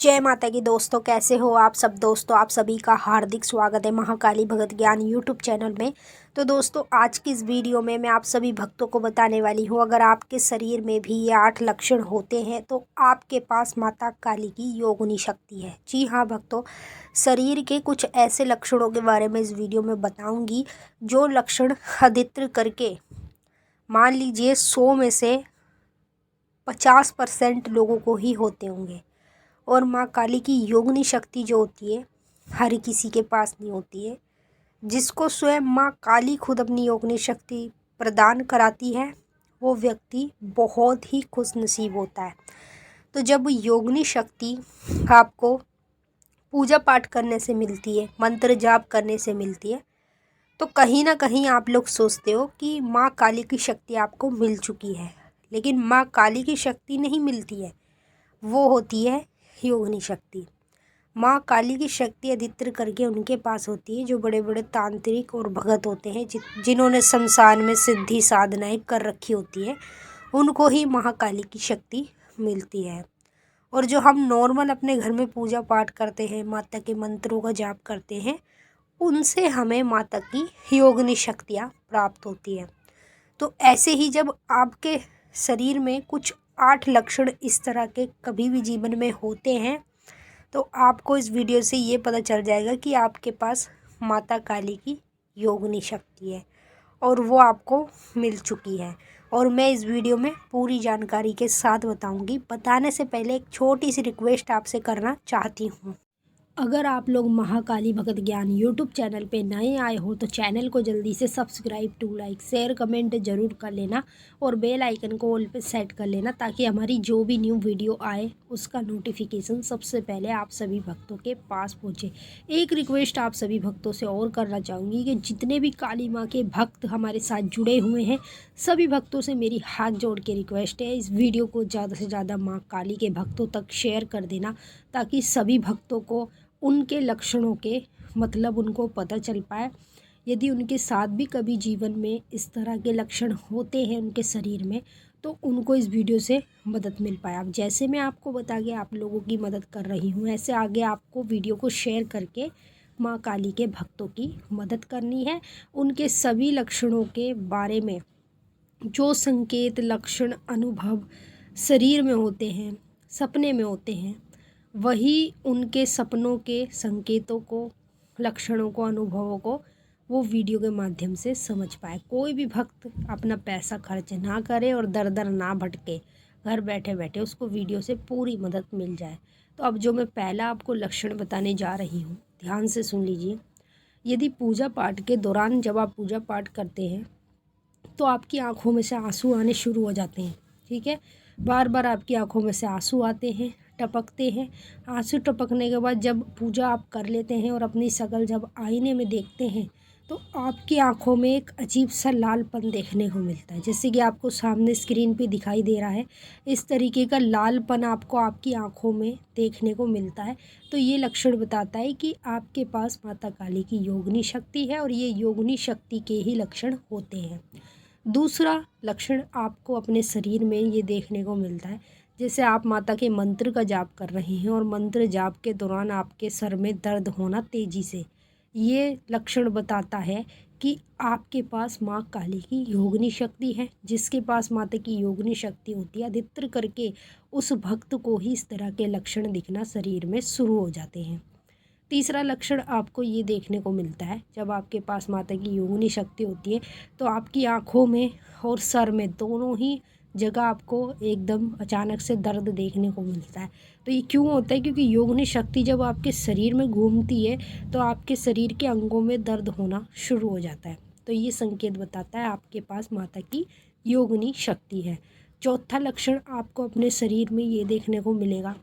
जय माता की दोस्तों, कैसे हो आप सब। दोस्तों आप सभी का हार्दिक स्वागत है महाकाली भगत ज्ञान यूट्यूब चैनल में। तो दोस्तों आज की इस वीडियो में मैं आप सभी भक्तों को बताने वाली हूँ, अगर आपके शरीर में भी ये 8 लक्षण होते हैं तो आपके पास माता काली की योगिनी शक्ति है। जी हाँ भक्तों, शरीर के कुछ ऐसे लक्षणों के बारे में इस वीडियो में बताऊँगी जो लक्षण अधित्र करके मान लीजिए 100 में से 50% लोगों को ही होते होंगे। और माँ काली की योगिनी शक्ति जो होती है हर किसी के पास नहीं होती है। जिसको स्वयं माँ काली खुद अपनी योगिनी शक्ति प्रदान कराती है वो व्यक्ति बहुत ही खुशनसीब होता है। तो जब योगिनी शक्ति आपको पूजा पाठ करने से मिलती है, मंत्र जाप करने से मिलती है, तो कहीं ना कहीं आप लोग सोचते हो कि माँ काली की शक्ति आपको मिल चुकी है। लेकिन माँ काली की शक्ति नहीं मिलती है, वो होती है योगिनी शक्ति। माँ काली की शक्ति अधित्र करके उनके पास होती है जो बड़े बड़े तांत्रिक और भगत होते हैं, जिन्होंने शमशान में सिद्धि साधनाएं कर रखी होती है, उनको ही महाकाली की शक्ति मिलती है। और जो हम नॉर्मल अपने घर में पूजा पाठ करते हैं, माता के मंत्रों का जाप करते हैं, उनसे हमें माता की योगिनी शक्तियाँ प्राप्त होती है। तो ऐसे ही जब आपके शरीर में कुछ 8 लक्षण इस तरह के कभी भी जीवन में होते हैं तो आपको इस वीडियो से ये पता चल जाएगा कि आपके पास माता काली की योगिनी शक्ति है और वो आपको मिल चुकी है। और मैं इस वीडियो में पूरी जानकारी के साथ बताऊंगी। बताने से पहले एक छोटी सी रिक्वेस्ट आपसे करना चाहती हूँ। अगर आप लोग महाकाली भगत ज्ञान यूट्यूब चैनल पे नए आए हो तो चैनल को जल्दी से subscribe to like share comment ज़रूर कर लेना और बेल आइकन को ऑल पे सेट कर लेना ताकि हमारी जो भी न्यू वीडियो आए उसका नोटिफिकेशन सबसे पहले आप सभी भक्तों के पास पहुँचे। एक रिक्वेस्ट आप सभी भक्तों से और करना चाहूँगी कि जितने भी काली माँ के भक्त हमारे साथ जुड़े हुए हैं सभी भक्तों से मेरी हाथ जोड़ के रिक्वेस्ट है, इस वीडियो को ज़्यादा से ज़्यादा माँ काली के भक्तों तक शेयर कर देना ताकि सभी भक्तों को उनके लक्षणों के मतलब उनको पता चल पाए। यदि उनके साथ भी कभी जीवन में इस तरह के लक्षण होते हैं उनके शरीर में तो उनको इस वीडियो से मदद मिल पाए। अब जैसे मैं आपको बता के आप लोगों की मदद कर रही हूँ, ऐसे आगे आपको वीडियो को शेयर करके माँ काली के भक्तों की मदद करनी है। उनके सभी लक्षणों के बारे में जो संकेत लक्षण अनुभव शरीर में होते हैं, सपने में होते हैं, वही उनके सपनों के संकेतों को, लक्षणों को, अनुभवों को वो वीडियो के माध्यम से समझ पाए। कोई भी भक्त अपना पैसा खर्च ना करे और दर दर ना भटके, घर बैठे बैठे उसको वीडियो से पूरी मदद मिल जाए। तो अब जो मैं पहला आपको लक्षण बताने जा रही हूँ, ध्यान से सुन लीजिए। यदि पूजा पाठ के दौरान जब आप पूजा पाठ करते हैं तो आपकी आंखों में से आंसू आने शुरू हो जाते हैं। ठीक है, बार बार आपकी आंखों में से आंसू आते हैं, टपकते हैं। आंसू टपकने के बाद जब पूजा आप कर लेते हैं और अपनी शक्ल जब आईने में देखते हैं तो आपकी आंखों में एक अजीब सा लालपन देखने को मिलता है, जैसे कि आपको सामने स्क्रीन पे दिखाई दे रहा है। इस तरीके का लालपन आपको आपकी आंखों में देखने को मिलता है। तो ये लक्षण बताता है कि आपके पास माता काली की योगिनी शक्ति है और ये योगिनी शक्ति के ही लक्षण होते हैं। दूसरा लक्षण आपको अपने शरीर में ये देखने को मिलता है, जैसे आप माता के मंत्र का जाप कर रहे हैं और मंत्र जाप के दौरान आपके सर में दर्द होना तेज़ी से, ये लक्षण बताता है कि आपके पास माँ काली की योगिनी शक्ति है। जिसके पास माता की योगिनी शक्ति होती है अधित्र करके उस भक्त को ही इस तरह के लक्षण दिखना शरीर में शुरू हो जाते हैं। तीसरा लक्षण आपको ये देखने को मिलता है, जब आपके पास माता की योगिनी शक्ति होती है तो आपकी आँखों में और सर में दोनों ही जगह आपको एकदम अचानक से दर्द देखने को मिलता है। तो ये क्यों होता है? क्योंकि योगिनी शक्ति जब आपके शरीर में घूमती है तो आपके शरीर के अंगों में दर्द होना शुरू हो जाता है। तो ये संकेत बताता है आपके पास माता की योगिनी शक्ति है। चौथा लक्षण आपको अपने शरीर में ये देखने को मिलेगा,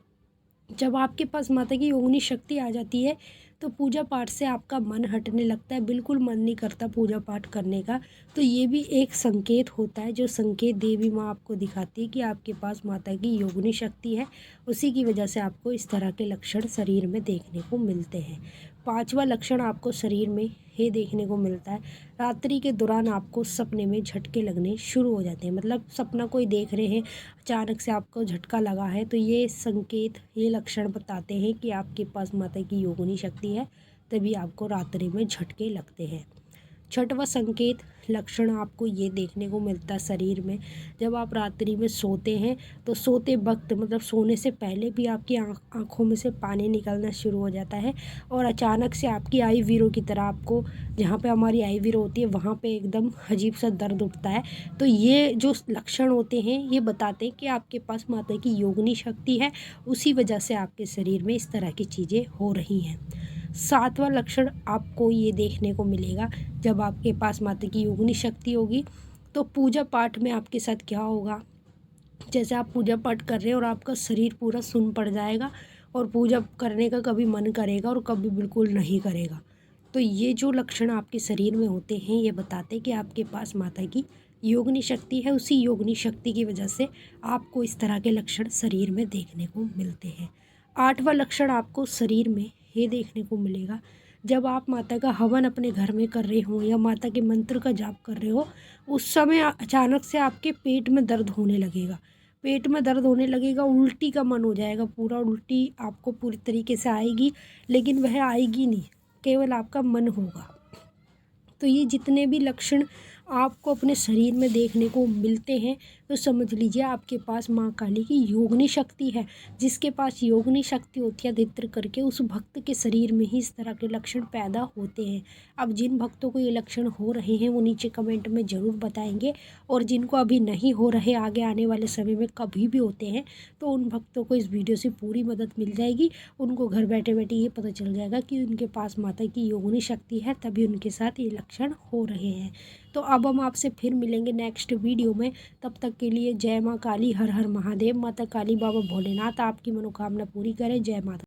जब आपके पास माता की योगिनी शक्ति आ जाती है तो पूजा पाठ से आपका मन हटने लगता है, बिल्कुल मन नहीं करता पूजा पाठ करने का। तो ये भी एक संकेत होता है, जो संकेत देवी माँ आपको दिखाती है कि आपके पास माता की योगिनी शक्ति है। उसी की वजह से आपको इस तरह के लक्षण शरीर में देखने को मिलते हैं। पांचवा लक्षण आपको शरीर में ये देखने को मिलता है, रात्रि के दौरान आपको सपने में झटके लगने शुरू हो जाते हैं। मतलब सपना कोई देख रहे हैं, अचानक से आपको झटका लगा है, तो ये संकेत, ये लक्षण बताते हैं कि आपके पास माता की योगिनी शक्ति है, तभी आपको रात्रि में झटके लगते हैं। छठवां संकेत लक्षण आपको ये देखने को मिलता है शरीर में, जब आप रात्रि में सोते हैं तो सोते वक्त, मतलब सोने से पहले भी आपकी आँखों में से पानी निकलना शुरू हो जाता है, और अचानक से आपकी आई वीरो की तरह आपको, जहाँ पे हमारी आई वीरो होती है वहाँ पे एकदम अजीब सा दर्द उठता है। तो ये जो लक्षण होते हैं ये बताते हैं कि आपके पास माता की योगिनी शक्ति है, उसी वजह से आपके शरीर में इस तरह की चीज़ें हो रही हैं। सातवां लक्षण आपको ये देखने को मिलेगा, जब आपके पास माता की योगिनी शक्ति होगी तो पूजा पाठ में आपके साथ क्या होगा। जैसे आप पूजा पाठ कर रहे हैं और आपका शरीर पूरा सुन्न पड़ जाएगा, और पूजा करने का कभी मन करेगा और कभी बिल्कुल नहीं करेगा। तो ये जो लक्षण आपके शरीर में होते हैं ये बताते हैं कि आपके पास माता की योगिनी शक्ति है। उसी योगिनी शक्ति की वजह से आपको इस तरह के लक्षण शरीर में देखने को मिलते हैं। आठवां लक्षण आपको शरीर में ये देखने को मिलेगा, जब आप माता का हवन अपने घर में कर रहे हो या माता के मंत्र का जाप कर रहे हो, उस समय अचानक से आपके पेट में दर्द होने लगेगा। पेट में दर्द होने लगेगा, उल्टी का मन हो जाएगा, पूरा उल्टी आपको पूरी तरीके से आएगी, लेकिन वह आएगी नहीं, केवल आपका मन होगा। तो ये जितने भी लक्षण आपको अपने शरीर में देखने को मिलते हैं, तो समझ लीजिए आपके पास माँ काली की योगिनी शक्ति है। जिसके पास योगिनी शक्ति होती है अधिकतर करके, उस भक्त के शरीर में ही इस तरह के लक्षण पैदा होते हैं। अब जिन भक्तों को ये लक्षण हो रहे हैं वो नीचे कमेंट में ज़रूर बताएंगे, और जिनको अभी नहीं हो रहे, आगे आने वाले समय में कभी भी होते हैं, तो उन भक्तों को इस वीडियो से पूरी मदद मिल जाएगी। उनको घर बैठे बैठे ये पता चल जाएगा कि उनके पास माता की योगिनी शक्ति है, तभी उनके साथ ये लक्षण हो रहे हैं। तो अब हम आपसे फिर मिलेंगे नेक्स्ट वीडियो में। तब तक के लिए जय माँ काली, हर हर महादेव। माता काली बाबा भोलेनाथ आपकी मनोकामना पूरी करें। जय माता।